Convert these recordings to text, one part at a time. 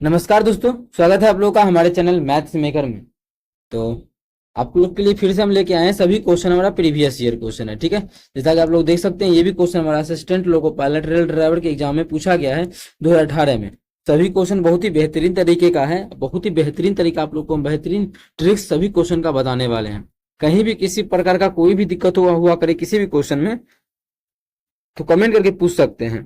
नमस्कार दोस्तों, स्वागत है आप लोगों का हमारे चैनल मैथ्स मेकर में। तो आप लोग के लिए फिर से हम लेके आए हैं सभी क्वेश्चन हमारा प्रीवियस ईयर क्वेश्चन है। ठीक है, जैसा कि आप लोग देख सकते हैं ये भी क्वेश्चन हमारा assistant loco pilot rail driver के एग्जाम में पूछा गया है 2018 में। सभी क्वेश्चन बहुत ही बेहतरीन तरीके का है, बहुत ही बेहतरीन तरीका आप लोग को बेहतरीन ट्रिक्स सभी क्वेश्चन का बताने वाले हैं। कहीं भी किसी प्रकार का कोई भी दिक्कत हुआ करे किसी भी क्वेश्चन में तो कमेंट करके पूछ सकते हैं।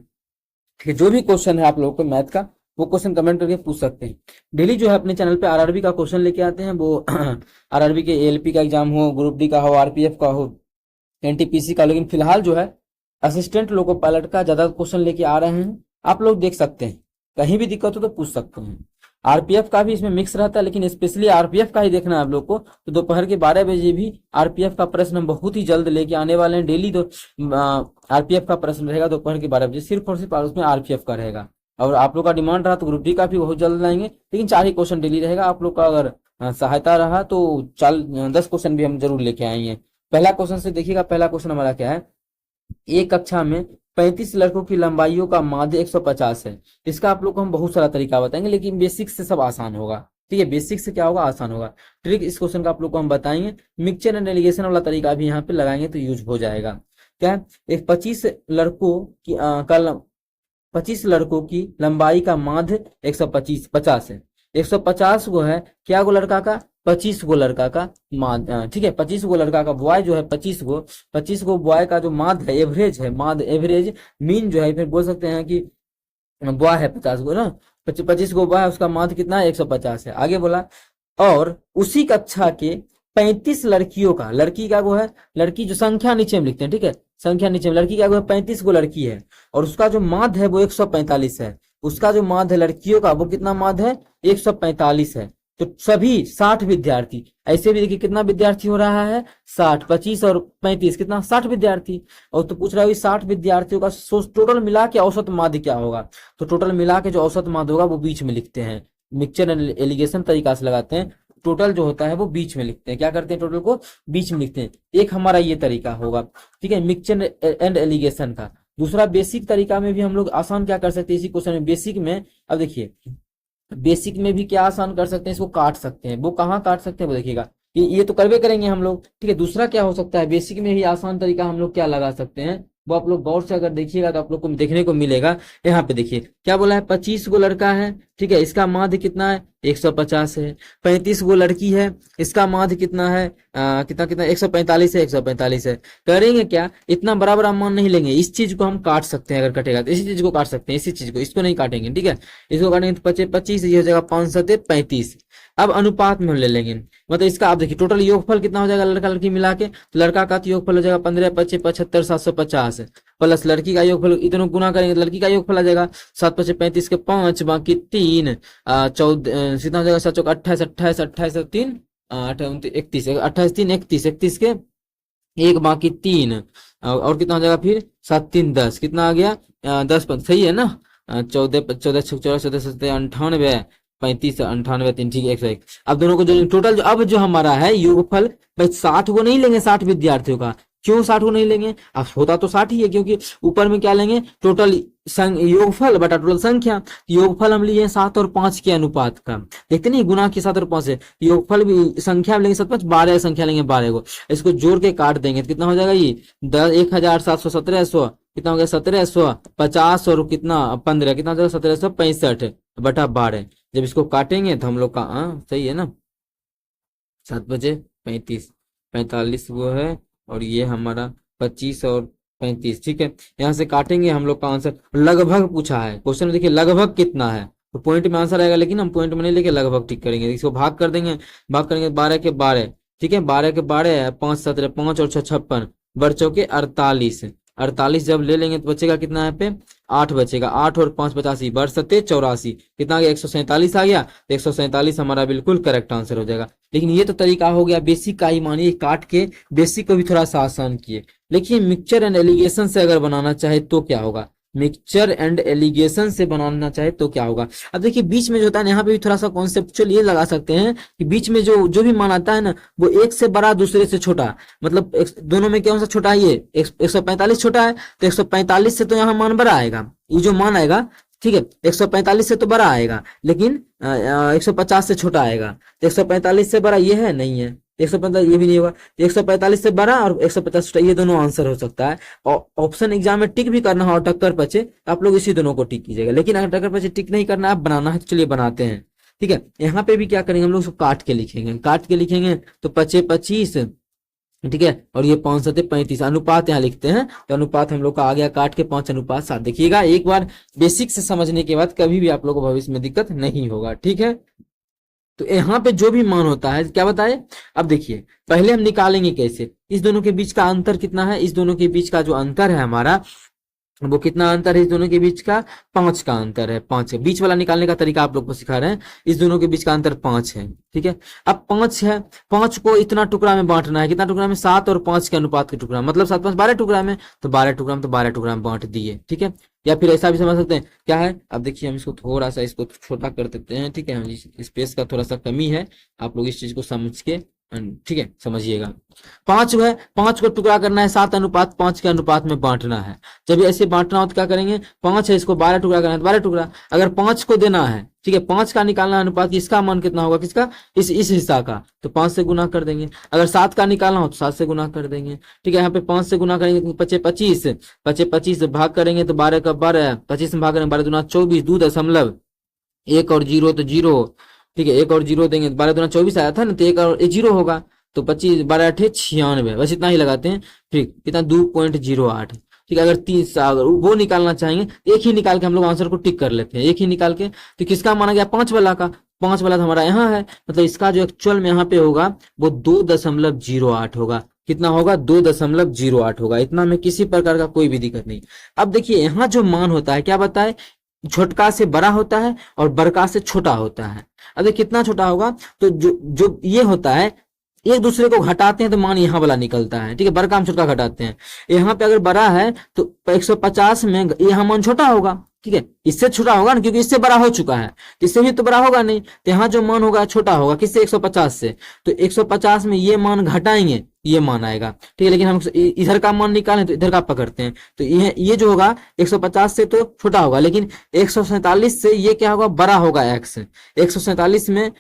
ठीक है, जो भी क्वेश्चन है आप लोगों को मैथ का वो क्वेश्चन कमेंट करके पूछ सकते हैं। डेली जो है अपने चैनल पे आरआरबी का क्वेश्चन लेके आते हैं, वो आरआरबी के एएलपी का एग्जाम हो, ग्रुप डी का हो, आरपीएफ का हो, एनटीपीसी का। लेकिन फिलहाल जो है असिस्टेंट लोको पायलट का ज्यादा क्वेश्चन लेके आ रहे हैं, आप लोग देख सकते हैं। कहीं भी दिक्कत हो तो पूछ सकते हैं। आरपीएफ का भी इसमें मिक्स रहता है, लेकिन स्पेशली आरपीएफ का ही देखना है आप लोग को। तो दोपहर के 12 बजे भी आरपीएफ का प्रश्न हम बहुत ही जल्द लेके आने वाले हैं। डेली तो आरपीएफ का प्रश्न रहेगा दोपहर के 12 बजे, सिर्फ और सिर्फ उसमें आरपीएफ का रहेगा। और आप लोग का डिमांड रहा तो ग्रुप डी का भी बहुत जल्द लाएंगे, लेकिन 4 ही क्वेश्चन डेली रहेगा। आप लोग का अगर सहायता रहा तो 10 क्वेश्चन भी हम जरूर लेके आएंगे। पहला क्वेश्चन से देखिएगा, पहला क्वेश्चन हमारा क्या है। एक कक्षा में 35 लड़कों की लंबाइयों का माध्य 150 है। इसका आप लोग को हम बहुत सारा तरीका बताएंगे, लेकिन बेसिक से सब आसान होगा। ठीक है, बेसिक से क्या होगा, आसान होगा। ट्रिक इस क्वेश्चन का आप लोग को हम बताएंगे। मिक्सचर एंड एलिगेशन वाला तरीका भी यहाँ पे लगाएंगे तो यूज हो जाएगा। क्या है, एक 25 लड़कों की लंबाई का माध्य 150 है। 150 गो है क्या गो लड़का का, 25 गो लड़का का माध्य। ठीक है, 25 गो लड़का का बॉय जो है 25 गो बॉय का जो माध्य है, एवरेज है, माध्य एवरेज मीन जो है, फिर बोल सकते हैं कि बॉय है 50 गो ना, 25 गो बॉय है, उसका माध्य कितना है, 150 है। आगे बोला और उसी कक्षा के 35 लड़कियों का, लड़की का वो है, लड़की जो संख्या नीचे में लिखते हैं। ठीक है, संख्या नीचे में, लड़की का वो है 35 गो लड़की है और उसका जो माध्य है वो 145 है। उसका जो माध्य है लड़कियों का वो कितना माध्य है, 145 है। तो सभी 60 विद्यार्थी, ऐसे भी देखिए कितना विद्यार्थी हो रहा है, 60, 25 और 35 कितना, 60 विद्यार्थी। और तो पूछ रहा है 60 विद्यार्थियों का टोटल मिला के औसत माध्य क्या होगा। तो टोटल मिला के जो औसत माध्य होगा वो बीच में लिखते हैं, मिक्सचर एंड एलिगेशन तरीका से लगाते हैं। टोटल जो होता है वो बीच में लिखते हैं। क्या करते हैं, टोटल को बीच में लिखते हैं। एक हमारा ये तरीका होगा। ठीक है, मिक्सचर एंड एलिगेशन का। दूसरा बेसिक तरीका में भी हम लोग आसान क्या कर सकते हैं इसी क्वेश्चन में, बेसिक में। अब देखिए बेसिक में भी क्या आसान कर सकते हैं, इसको काट सकते हैं। वो कहाँ काट सकते हैं वो देखिएगा, ये तो करवे करेंगे हम लोग। ठीक है, दूसरा क्या हो सकता है, बेसिक में ही आसान तरीका हम लोग क्या लगा सकते हैं, वो आप लोग गौर से अगर देखिएगा तो आप लोग को देखने को मिलेगा। यहाँ पे देखिए क्या बोला है, 25 गो लड़का है। ठीक है, इसका माध्य कितना है, 150 है। 35 गो लड़की है, इसका माध्य कितना है, कितना कितना 145 है, 145 है। करेंगे क्या, इतना बराबर हम मान नहीं लेंगे, इस चीज को हम काट सकते हैं। अगर कटेगा तो इसी चीज को काट सकते हैं, इसी चीज को, इसको नहीं काटेंगे। ठीक है, इसको काटेंगे तो 25, ये हो जाएगा 5 7 35। अब अनुपात में हम ले लेंगे, मतलब इसका आप देखिए टोटल योगफल कितना हो जाएगा लड़का लड़की मिला के। तो लड़का का तो योगफल हो जाएगा 15 25 75 750 प्लस लड़की का योगफल, इतनों गुना करेंगे तो लड़की का योगफल आ जाएगा 7 5 35 के 5 बाकी 3 14 कितना हो जाएगा, 7 चौक 28 28 28 3 8 31 28 3 31 31 के एक बाकी 3 और कितना हो जाएगा फिर 7 3 10 कितना आ गया 10 सही है ना। 14 14 14 14 98 35 98 3 ठीक है 101। अब दोनों को जो टोटल जो अब जो हमारा है योगफल, भाई 60 को नहीं लेंगे 60 विद्यार्थियों का। क्यों 60 को नहीं लेंगे, अब होता तो 60 ही है, क्योंकि ऊपर में क्या लेंगे, टोटल योगफल बटा टोटल संख्या। योगफल हम लिए 7 और 5 के अनुपात का, देखते नहीं गुना के 7 और 5 से। योगफल भी संख्या लेंगे 7 5 12 संख्या लेंगे 12 को, इसको जोड़ के काट देंगे तो कितना हो जाएगा, ये 1700 1700 कितना हो गया 1750 और कितना 15 कितना हो जाएगा 1765 बटा 12। जब इसको काटेंगे तो हम लोग का सही है ना, 7 बजे 35 45 वो है और ये हमारा 25 और 35। ठीक है, यहाँ से काटेंगे हम लोग का आंसर लगभग पूछा है क्वेश्चन में। देखिए लगभग कितना है, तो पॉइंट में आंसर आएगा, लेकिन हम पॉइंट में नहीं लेके लगभग टिक करेंगे। इसको भाग कर देंगे, भाग करेंगे 12 के 12। ठीक है, 12 के 12 5 17 5 और 6 56 बच्चों के 48 48 जब ले लेंगे तो बचेगा कितना है पे 8 बचेगा। 8 और 5 85 बढ़ सत्ते 84 कितना आ गया 147 आ गया। 147 हमारा बिल्कुल करेक्ट आंसर हो जाएगा। लेकिन ये तो तरीका हो गया बेसिक का ही, मानिए काट के बेसिक को भी थोड़ा सा आसान किए। देखिए मिक्सचर एंड एलिगेशन से अगर बनाना चाहे तो क्या होगा, मिक्सचर एंड एलिगेशन से बनाना चाहे तो क्या होगा। अब देखिए बीच में जो होता है यहाँ पे भी थोड़ा सा कॉन्सेप्चुअल ये लगा सकते हैं कि बीच में जो भी मान आता है ना वो एक से बड़ा दूसरे से छोटा, मतलब दोनों में कौन सा छोटा है, ये 145 छोटा है तो 145 से तो यहाँ मान बड़ा आएगा। ये जो मान आएगा ठीक है, 145 से तो बड़ा आएगा, लेकिन 150 से छोटा आएगा। तो 145 से बड़ा ये है, नहीं है, 145 ये भी नहीं होगा। 145 से बड़ा और 150 से छोटा, ये दोनों आंसर हो सकता है। और ऑप्शन एग्जाम में टिक भी करना हो और टक्कर पचे, आप लोग इसी दोनों को टिक कीजिएगा। लेकिन अगर टक्कर पचे टिक नहीं करना है, आप बनाना है तो चलिए बनाते हैं। ठीक है, यहाँ पे भी क्या करेंगे हम लोग, उसको काट के लिखेंगे। काट के लिखेंगे तो 25 25, ठीक है, और ये 5 7 35 अनुपात यहाँ लिखते हैं। तो अनुपात हम लोग का आ गया काट के 5:7। देखिएगा, एक बार बेसिक से समझने के बाद कभी भी आप लोग को भविष्य में दिक्कत नहीं होगा। ठीक है, तो यहाँ पे जो भी मान होता है क्या बताए, अब देखिए पहले हम निकालेंगे कैसे, इस दोनों के बीच का अंतर कितना है, इस दोनों के बीच का जो अंतर है हमारा, वो कितना अंतर है इस दोनों के बीच का, 5 का अंतर है। 5 है, बीच वाला निकालने का तरीका आप लोग को सिखा रहे हैं। इस दोनों के बीच का अंतर 5 है। ठीक है, अब 5 है, 5 को इतना टुकड़ा में बांटना है, कितना टुकड़ा में, 7 और 5 के अनुपात के टुकड़ा, मतलब 7 5 12 टुकड़ा में, तो 12 टुकड़ा में, तो 12 टुकड़ा में बांट दिए। ठीक है, या फिर ऐसा भी समझ सकते हैं, क्या है, अब देखिए हम इसको थोड़ा सा इसको छोटा कर देते हैं। ठीक है, स्पेस का थोड़ा सा कमी है, आप लोग इस चीज को समझ के, ठीक है, समझिएगा। 5 है, 5 को टुकड़ा करना है, 7:5 के अनुपात में बांटना है। जब ऐसे बांटना हो तो क्या करेंगे, 5 है, इसको 12 टुकड़ा करना है, 12 टुकड़ा। अगर 5 को देना है, ठीक है, 5 का निकालना है अनुपात, इसका मान कितना होगा, किसका, इस हिस्सा का, तो 5 से गुना कर देंगे। अगर 7 का निकालना हो तो 7 से गुना कर देंगे। ठीक है, यहाँ पे 5 से गुना करेंगे तो 25 25, 25 25 भाग करेंगे तो 12 का 12, 25 में भाग करेंगे 12 दूना 24, 2.1 और 0 तो 0। ठीक है, 1 और 0 देंगे, 12 दूना 24 आया था ना, तो 1 और 0 होगा, तो 25 12 8 96, बस इतना ही लगाते हैं। ठीक, कितना, 2.08। ठीक है, अगर 30 अगर वो निकालना चाहेंगे, एक ही निकाल के हम लोग आंसर को टिक कर लेते हैं, एक ही निकाल के। तो किसका माना गया, 5 वाला का, 5 वाला तो हमारा यहाँ है, मतलब इसका जो एक्चुअल में यहाँ पे होगा वो 2.08 होगा। कितना होगा, 2.08 होगा। इतना में किसी प्रकार का कोई भी दिक्कत नहीं। अब देखिए यहाँ जो मान होता है, क्या बताए, छोटका से बड़ा होता है और बड़का से छोटा होता है। अब देखिए कितना छोटा होगा, तो जो जो ये होता है, एक दूसरे को घटाते हैं तो मान यहाँ वाला निकलता है। ठीक है, बड़का हम छोटा घटाते हैं, यहाँ पे अगर बड़ा है तो 150 में यहाँ मान छोटा होगा। ठीक है, इससे छोटा होगा ना, क्योंकि इससे बड़ा हो चुका है, इससे भी तो बड़ा होगा नहीं, तो यहाँ जो मान होगा छोटा होगा, किससे, 150 से। तो 150 में ये मान घटाएंगे, ये मान आएगा। ठीक है, लेकिन हम इधर का मान निकालें तो इधर का पकड़ते हैं, तो ये जो होगा 150 से तो छोटा होगा, लेकिन 147 से ये क्या होगा, बड़ा होगा एक्स। 147 में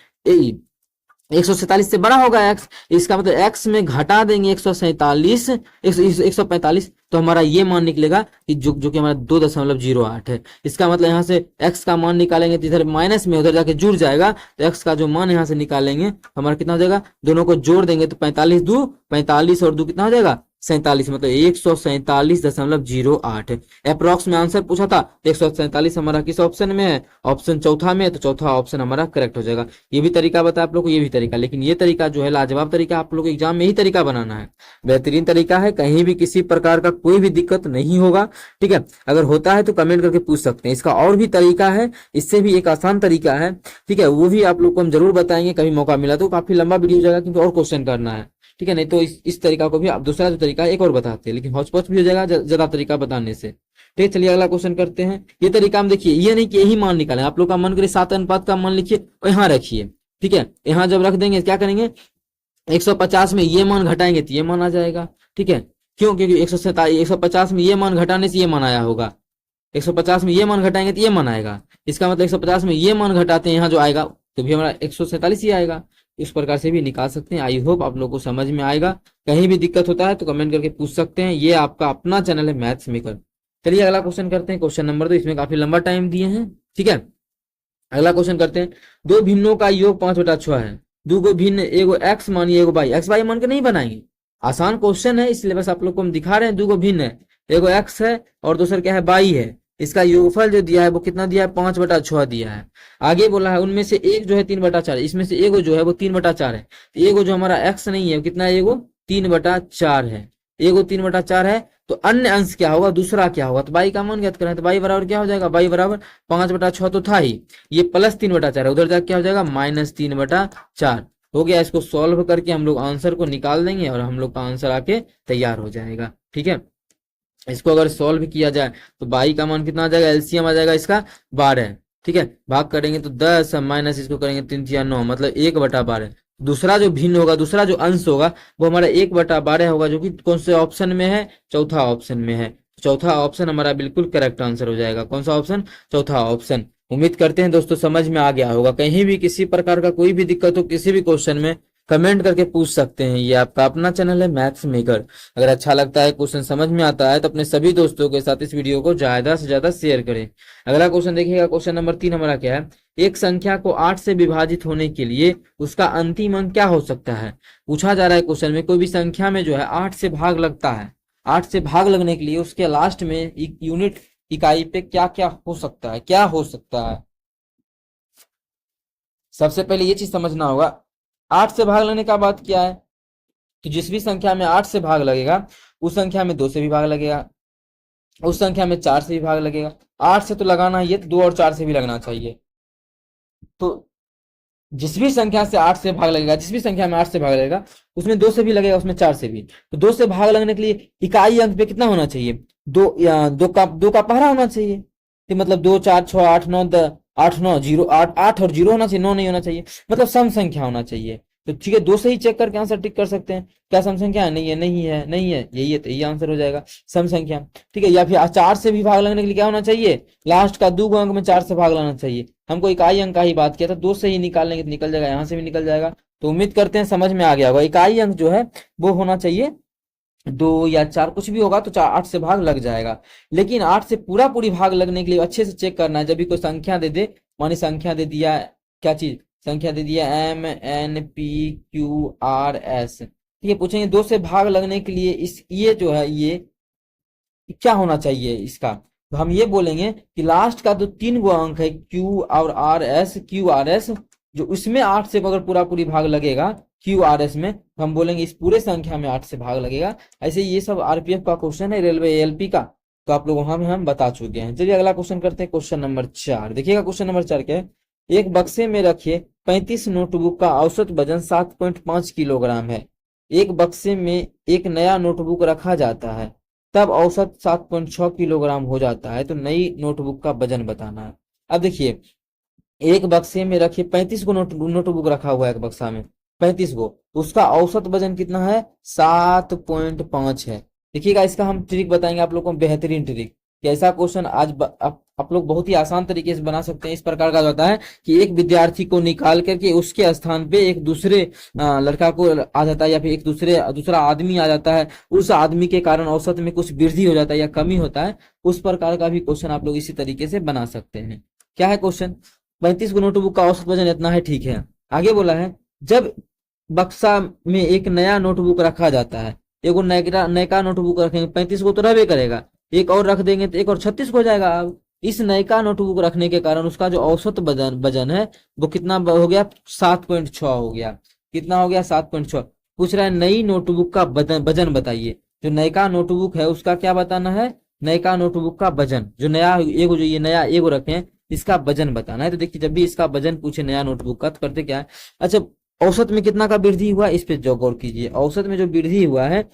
147 से बड़ा होगा एक्स, इसका मतलब एक्स में घटा देंगे 147 145, तो हमारा ये मान निकलेगा कि जो कि हमारा 2.08 है। इसका मतलब यहाँ से एक्स का मान निकालेंगे तो इधर माइनस में उधर जाके जुड़ जाएगा, तो एक्स का जो मान यहाँ से निकालेंगे हमारा कितना हो जाएगा, दोनों को जोड़ देंगे तो 45 2 45 और 2 कितना हो जाएगा, 47, मतलब 147.08। अप्रोक्स में आंसर पूछा था, 147 हमारा किस ऑप्शन में है, ऑप्शन चौथा में है, तो चौथा ऑप्शन हमारा करेक्ट हो जाएगा। ये भी तरीका बताया आप लोग को, ये भी तरीका, लेकिन ये तरीका जो है लाजवाब तरीका, आप लोग को एग्जाम में ही तरीका बनाना है, बेहतरीन तरीका है, कहीं भी किसी प्रकार का कोई भी दिक्कत नहीं होगा। ठीक है, अगर होता है तो कमेंट करके पूछ सकते हैं। इसका और भी तरीका है, इससे भी एक आसान तरीका है। ठीक है, वो भी आप लोग को हम जरूर बताएंगे, कभी मौका मिला तो। काफी लंबा वीडियो हो जाएगा क्योंकि और क्वेश्चन करना है। ठीक है, नहीं तो इस तरीका को भी आप दूसरा जो तरीका है एक और बताते हैं, लेकिन हौच पौच भी हो जाएगा ज्यादा तरीका बताने से। ठीक है, चलिए अगला क्वेश्चन करते हैं। ये तरीका हम देखिए, ये नहीं कि यही मान निकालें, आप लोग का मन करे 7 अनुपात का मान लिखिए और यहाँ रखिए। ठीक है, यहाँ जब रख देंगे क्या करेंगे, 150 में ये मान घटाएंगे तो ये मान आ जाएगा। ठीक है, क्यों, क्योंकि 150 में ये मान घटाने से ये मान आया होगा, 150 में ये मान घटाएंगे तो ये मान आएगा। इसका मतलब 150 में ये मान घटाते हैं, यहाँ जो आएगा तो भी हमारा 147 ही आएगा। इस प्रकार से भी निकाल सकते हैं। आई होप आप लोगों को समझ में आएगा। कहीं भी दिक्कत होता है तो कमेंट करके पूछ सकते हैं। ये आपका अपना चैनल है मैथ्स मेकर। चलिए अगला क्वेश्चन करते हैं, क्वेश्चन नंबर 2। इसमें काफी लंबा टाइम दिए हैं। ठीक है, अगला क्वेश्चन करते हैं। दो भिन्नों का योग 5/6 है। दो को भिन्न, एगो एक्स मानिए एगो वाई। एक्स वाई मान के नहीं बनाएंगे, आसान क्वेश्चन है, इसलिए बस आप लोग को हम दिखा रहे हैं। दो को भिन्न है, एगो एक्स है और दूसरा क्या है, वाई है। इसका योगफल जो दिया है वो कितना दिया है, 5/6 दिया है। आगे बोला है उनमें से एक जो है 3/4, इसमें से एगो जो है वो 3/4 है। तो एगो जो हमारा एक्स नहीं है कितना, एगो 3/4 है। एगो 3/4 है तो अन्य अंश क्या होगा, दूसरा क्या होगा, तो बाई का मान ज्ञात करें। तो बाई बराबर क्या हो जाएगा, बाई बराबर 5/6 तो था ही, ये प्लस 3/4 है, उधर जाके क्या हो जाएगा, माइनस 3/4 हो गया। इसको सॉल्व करके हम लोग आंसर को निकाल देंगे और हम लोग का आंसर आके तैयार हो जाएगा। ठीक है, इसको अगर सॉल्व किया जाए तो बाई का मान कितना आ जाएगा, एलसीएम आ जाएगा इसका 12। ठीक है, भाग करेंगे तो 10 माइनस इसको करेंगे 3 9, मतलब 1/12। दूसरा जो भिन्न होगा, दूसरा जो अंश होगा वो हमारा 1/12 होगा, जो कि कौन से ऑप्शन में है, चौथा ऑप्शन में है। चौथा ऑप्शन हमारा बिल्कुल करेक्ट आंसर हो जाएगा। कौन सा ऑप्शन? चौथा ऑप्शन। उम्मीद करते हैं दोस्तों समझ में आ गया होगा। कहीं भी किसी प्रकार का कोई भी दिक्कत हो किसी भी क्वेश्चन में, कमेंट करके पूछ सकते हैं। ये आपका अपना चैनल है मैथ्स मेकर। अगर अच्छा लगता है, क्वेश्चन समझ में आता है, तो अपने सभी दोस्तों के साथ इस वीडियो को ज्यादा से ज्यादा शेयर करें। अगला क्वेश्चन देखिएगा, क्वेश्चन नंबर 3 हमारा क्या है? एक संख्या को 8 से विभाजित होने के लिए उसका अंतिम अंक क्या हो सकता है? पूछा जा रहा है क्वेश्चन में, कोई भी संख्या में जो है 8 से भाग लगता है, 8 से भाग लगने के लिए उसके लास्ट में एक यूनिट इकाई पे क्या क्या हो सकता है, क्या हो सकता है? सबसे पहले ये चीज समझना होगा, 8 से भाग लगने का बात क्या है? कि जिस भी संख्या में 8 से भाग लगेगा, उस संख्या में 2 से भी भाग लगेगा, उस संख्या में 4 से भी भाग लगेगा। 8 से तो लगाना ही है, तो 2 और 4 से भी लगना चाहिए। तो जिस भी संख्या से 8 से भाग लगेगा, जिस भी संख्या में 8 से भाग लगेगा, उसमें 2 से भी लगेगा, उसमें 4 से भी। तो 2 से भाग लगने के लिए इकाई अंक पे कितना होना चाहिए? दो या दो का पहरा होना चाहिए। तो मतलब 2 4 6 8 9 8 9 0 8 8 और 0 होना चाहिए, 9 नहीं होना चाहिए। मतलब सम संख्या होना चाहिए। तो ठीक है, 2 से ही चेक करके आंसर टिक कर सकते हैं। क्या सम संख्या है? नहीं है, नहीं है, नहीं है, यही है, तो यही आंसर हो जाएगा, सम संख्या। ठीक है, या फिर 4 से भी भाग लगने के लिए क्या होना चाहिए? लास्ट का 2 अंक में 4 से भाग लगना चाहिए। हमको इकाई अंक का ही बात किया था, 2 से ही निकाल लेंगे तो निकल जाएगा, यहाँ से भी निकल जाएगा। तो उम्मीद करते हैं समझ में आ गया होगा। इकाई अंक जो है वो होना चाहिए 2 या 4, कुछ भी होगा तो 8 से भाग लग जाएगा। लेकिन 8 से पूरा पूरी भाग लगने के लिए अच्छे से चेक करना है। जब भी कोई संख्या दे दे, मानी संख्या दे दिया, क्या चीज? संख्या दे दिया MNPQRS, ठीक है, पूछेंगे 2 से भाग लगने के लिए इस ये जो है ये क्या होना चाहिए इसका? तो हम ये बोलेंगे कि लास्ट का जो 3 गो अंक है QRS, जो उसमें 8 से अगर पूरा पूरी भाग लगेगा QRS में, तो हम बोलेंगे इस पूरे संख्या में 8 से भाग लगेगा। ऐसे ये सब RPF का क्वेश्चन है, रेलवे ALP का, तो आप लोग वहां में हम बता चुके हैं। चलिए अगला क्वेश्चन करते हैं, क्वेश्चन नंबर 4। देखिएगा क्वेश्चन नंबर 4 क्या है? एक बक्से में रखे 35 नोटबुक का औसत वजन 7.5 किलोग्राम है। एक बक्से में एक नया नोटबुक रखा जाता है, तब औसत 7.6 किलोग्राम हो जाता है। तो नई नोटबुक का वजन बताना है। अब देखिए, एक बक्से में रखिए 35 को नोटबुक रखा हुआ है, एक बक्सा में 35 को, उसका औसत वजन कितना है? 7.5 है। देखिएगा, इसका हम ट्रिक बताएंगे आप लोगों को, बेहतरीन ट्रिक। कि ऐसा क्वेश्चन आज आप लोग बहुत ही आसान तरीके से बना सकते हैं। इस प्रकार का होता है कि एक विद्यार्थी को निकाल करके उसके स्थान पे एक दूसरे लड़का को आ जाता है, या फिर एक दूसरा आदमी आ जाता है। उस आदमी के कारण औसत में कुछ वृद्धि हो जाता है या कमी होता है। उस प्रकार का भी क्वेश्चन आप लोग इसी तरीके से बना सकते हैं। क्या है क्वेश्चन? 35 को नोटबुक का औसत वजन इतना है, ठीक है। आगे बोला है, जब बक्सा में एक नया नोटबुक रखा जाता है, एगो नयका नोटबुक रखेंगे, 35 को तो रहबे करेगा, एक और रख देंगे तो एक और 36 हो जाएगा। अब इस नयका नोटबुक रखने के कारण उसका जो औसत वजन है वो कितना हो गया? 7.6 हो गया। कितना हो गया? 7.6। पूछ रहा है नई नोटबुक का वजन बताइए। जो नयका नोटबुक है उसका क्या बताना है? नयका नोटबुक का वजन, जो नया एगो, जो ये नया एगो रखे हैं, इसका वजन बताना है। तो देखिए, जब भी इसका वजन पूछे नया नोटबुक का, तो करते क्या है? अच्छा, औसत में कितना का वृद्धि हुआ, इस पे जो गौर कीजिए। औसत में जो वृद्धि हुआ है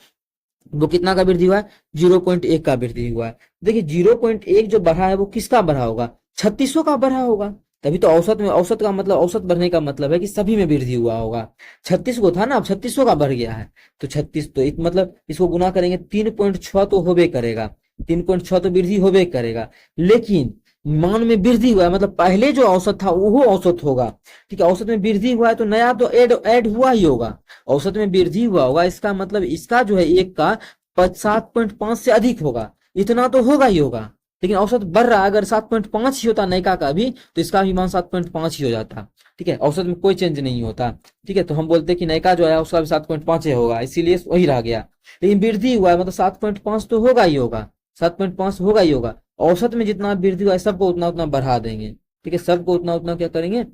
वो कितना का वृद्धि हुआ है? 0.1 का वृद्धि हुआ है। देखिए 0.1 जो बढ़ा है वो किसका बढ़ा होगा? 36 का बढ़ा होगा। तभी तो औसत में, औसत का मतलब, औसत बढ़ने का मतलब है कि सभी में वृद्धि हुआ होगा। 36 को था ना, अब 36 का बढ़ गया है। तो 36 तो मतलब इसको गुना करेंगे 3.6 तो होबे करेगा, 3.6 तो वृद्धि होबे करेगा। लेकिन मान में वृद्धि हुआ है, मतलब पहले जो औसत था वो औसत होगा। ठीक है, औसत में वृद्धि हुआ है तो नया तो ऐड हुआ ही होगा। औसत में वृद्धि हुआ होगा, इसका मतलब इसका जो है एक का 7.5 से अधिक होगा, इतना तो होगा ही होगा। लेकिन औसत बढ़ रहा है, अगर 7.5 ही होता नयका का भी, तो इसका भी मान 7.5 ही हो जाता। ठीक है, औसत में कोई चेंज नहीं होता। ठीक है, तो हम बोलते हैं कि नयका जो है उसका भी 7.5 होगा, इसीलिए वही रह गया। लेकिन वृद्धि हुआ है मतलब 7.5 तो होगा ही होगा, 7.5 होगा ही होगा। औसत में जितना वृद्धि हुआ है सबको उतना उतना बढ़ा देंगे। ठीक है, सबको उतना उतना क्या करेंगे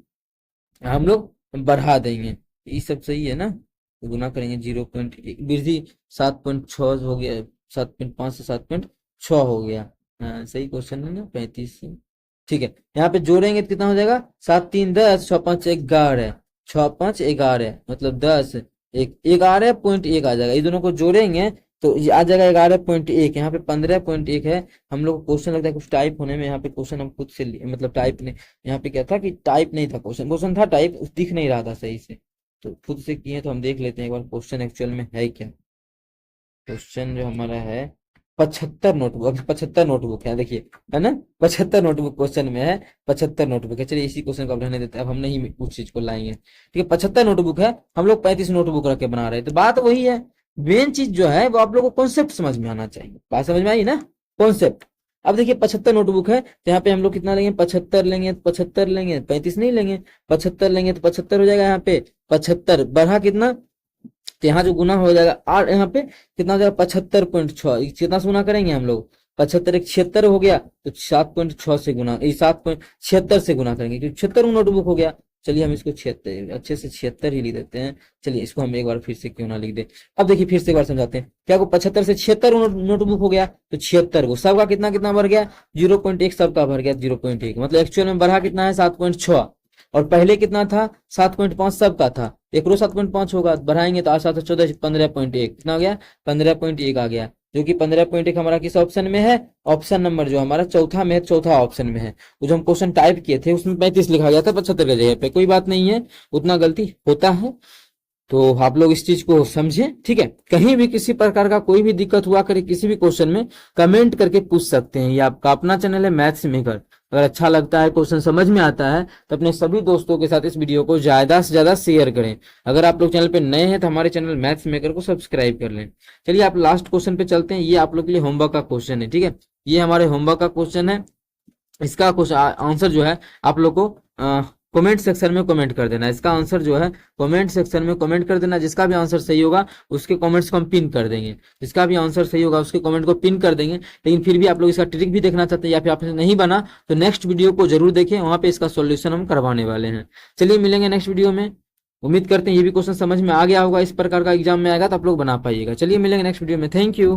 हम लोग? बढ़ा देंगे। ये सब सही है ना? तो गुना करेंगे 0.1, वृद्धि 7.6 हो गया, 7.5 से 7.6 हो गया। हाँ सही क्वेश्चन है ना, 35 से। ठीक है, यहाँ पे जोड़ेंगे तो कितना हो जाएगा? 7 3 10, 6 5 11, 6 5 11, मतलब 10 एक 11.1 आ जाएगा। ये दोनों को जोड़ेंगे तो ये आ जाएगा 11.1। यहाँ पे 15.1 है। हम लोग को क्वेश्चन लगता है कुछ टाइप होने में, यहाँ पे क्वेश्चन हम खुद से मतलब टाइप नहीं, यहाँ पे क्या था कि टाइप नहीं था, क्वेश्चन था टाइप, दिख नहीं रहा था सही से, तो खुद से किए। तो हम देख लेते हैं एक बार क्वेश्चन एक्चुअल में है क्या। क्वेश्चन जो हमारा है 75 नोटबुक, अभी 75 नोटबुक है, देखिए, है ना, 75 नोटबुक क्वेश्चन में है, 75 नोटबुक है। चलिए इसी क्वेश्चन को अब रहने देते हैं, अब हम नहीं उस चीज को लाएंगे, ठीक है। 75 नोटबुक है, हम लोग 35 नोटबुक रख के बना रहे हैं, तो बात वही है। मेन चीज जो है वो आप लोगों को कॉन्सेप्ट समझ में आना चाहिए, बात समझ में आई ना, कॉन्सेप्ट। अब देखिए 75 नोटबुक है, तो यहाँ पे हम लोग कितना लेंगे, 75 लेंगे तो 75 लेंगे, 35 नहीं लेंगे, 75 लेंगे तो 75 हो जाएगा, यहाँ पे 75 बढ़ा कितना, तो यहाँ जो गुना हो जाएगा, और यहाँ पे कितना हो जाएगा, 75.6, कितना से गुना करेंगे हम लोग, 75 एक 76 हो गया, तो 7.6 से गुना, 7.76 से गुना करेंगे, क्योंकि 76 नोटबुक हो गया। चलिए हम इसको 76 अच्छे से 76 ही लिख देते हैं। चलिए इसको हम एक बार फिर से क्यों ना लिख दे। अब देखिए फिर से एक बार समझाते हैं, क्या को 75 से 76 नोटबुक हो गया, तो 76 को सबका कितना कितना बढ़ गया, 0.1 सबका भर गया, 0.1 मतलब एक्चुअल में बढ़ा कितना है, 7.6, और पहले कितना था, 7.5 सबका था, एक रो 7.5 होगा, बढ़ाएंगे तो 8 7 14 15.1, कितना हो गया, 15.1 आ गया, जो कि 15.1 हमारा किस ऑप्शन में है, ऑप्शन नंबर जो हमारा चौथा में है, चौथा ऑप्शन में है। वो जो हम क्वेश्चन टाइप किए थे उसमें 35 लिखा गया था 75 की जगह पे, कोई बात नहीं है, उतना गलती होता है, तो आप लोग इस चीज को समझें, ठीक है। कहीं भी किसी प्रकार का कोई भी दिक्कत हुआ करे किसी भी क्वेश्चन में, कमेंट करके पूछ सकते हैं। ये आपका अपना चैनल है मैथ्स मेकर, अगर अच्छा लगता है, क्वेश्चन समझ में आता है, तो अपने सभी दोस्तों के साथ इस वीडियो को ज्यादा से ज्यादा शेयर करें। अगर आप लोग चैनल पे नए हैं तो हमारे चैनल मैथ्स मेकर को सब्सक्राइब कर लें। चलिए आप लास्ट क्वेश्चन पे चलते हैं, ये आप लोग के लिए होमवर्क का क्वेश्चन है, ठीक है। ये हमारे होमवर्क का क्वेश्चन है, इसका कुछ आंसर जो है आप लोग को कमेंट सेक्शन में कमेंट कर देना। इसका आंसर जो है कमेंट सेक्शन में कमेंट कर देना, जिसका भी आंसर सही होगा उसके कमेंट्स को हम पिन कर देंगे, जिसका भी आंसर सही होगा उसके कमेंट को पिन कर देंगे। लेकिन फिर भी आप लोग इसका ट्रिक भी देखना चाहते हैं या फिर आपसे नहीं बना तो नेक्स्ट वीडियो को जरूर देखें, वहां पे इसका सॉल्यूशन हम करवाने वाले हैं। चलिए मिलेंगे नेक्स्ट वीडियो में, उम्मीद करते हैं ये भी क्वेश्चन समझ में आ गया होगा, इस प्रकार का एग्जाम में आएगा तो आप लोग बना पाइएगा। चलिए मिलेंगे नेक्स्ट वीडियो में, थैंक यू।